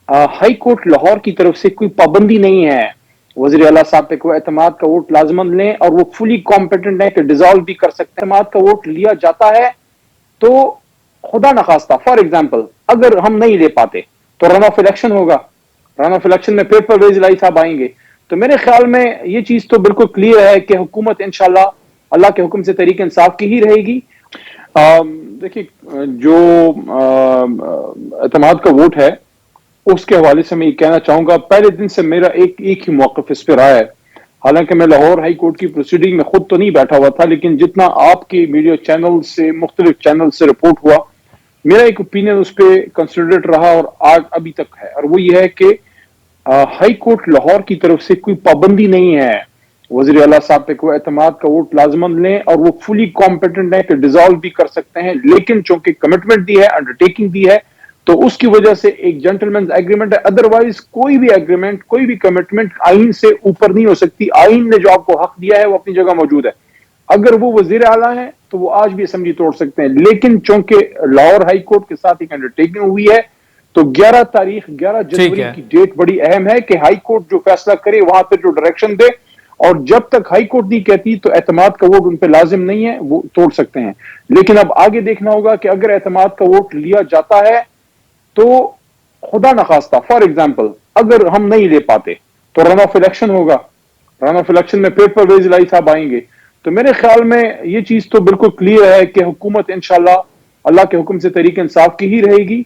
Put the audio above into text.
High court Lahore की तरफ से कोई पाबंदी नहीं है वजीर आला साहब पे कोई एतमाद का वोट लाजमन लें, और वो फुली कॉम्पिटेंट है कि डिजॉल्व भी कर सकते हैं। एतमाद का वोट लिया जाता है तो खुदा न खास्ता फॉर एग्जाम्पल अगर हम नहीं ले पाते तो रन ऑफ इलेक्शन होगा, रन ऑफ इलेक्शन में फिर परवेज इलाही साहब आएंगे। तो मेरे ख्याल में ये चीज तो बिल्कुल क्लियर है कि हुकूमत इंशाल्लाह अल्लाह के हुक्म से तरीके इंसाफ की ही रहेगी। देखिए, जो एतमाद का वोट है उसके हवाले से मैं ये कहना चाहूंगा, पहले दिन से मेरा एक ही मौकफ इस पर रहा है। हालांकि मैं लाहौर हाई कोर्ट की प्रोसीडिंग में खुद तो नहीं बैठा हुआ था, लेकिन जितना आपके मीडिया चैनल से मुख्तलिफ चैनल से रिपोर्ट हुआ, मेरा एक ओपिनियन उस पर कंसिडरेट रहा और आज अभी तक है, और वो ये है कि हाई कोर्ट लाहौर की तरफ से कोई पाबंदी नहीं है वजीर आला साहब पे कोई एतमाद का वोट लाजमन लें, और वो फुली कॉम्पिटेंट है कि डिजॉल्व भी कर सकते हैं। लेकिन चूंकि कमिटमेंट दी है, अंडरटेकिंग दी है, तो उसकी वजह से एक जेंटलमैन एग्रीमेंट है। अदरवाइज कोई भी एग्रीमेंट, कोई भी कमिटमेंट आइन से ऊपर नहीं हो सकती। आइन ने जो आपको हक दिया है वो अपनी जगह मौजूद है। अगर वो वजीर आला है तो वो आज भी असेंबली तोड़ सकते हैं, लेकिन चूंकि लाहौर हाई कोर्ट के साथ एक अंडरटेकिंग हुई है, तो 11 ठीक जनवरी है। की डेट बड़ी अहम है कि हाई कोर्ट जो फैसला करे वहां पर जो डायरेक्शन दे, और जब तक हाई कोर्ट नहीं कहती तो एतमाद का वोट उन पर लाजिम नहीं है, वो तोड़ सकते हैं। लेकिन अब आगे देखना होगा कि अगर एतमाद का वोट लिया जाता है तो खुदा न खास्ता फॉर एग्जाम्पल अगर हम नहीं ले पाते तो रन ऑफ इलेक्शन होगा, रन ऑफ इलेक्शन में फिर परवेज इलाही साहब आएंगे। तो मेरे ख्याल में ये चीज तो बिल्कुल क्लियर है कि हुकूमत इंशाल्लाह अल्लाह के हुक्म से तरीके इंसाफ की ही रहेगी।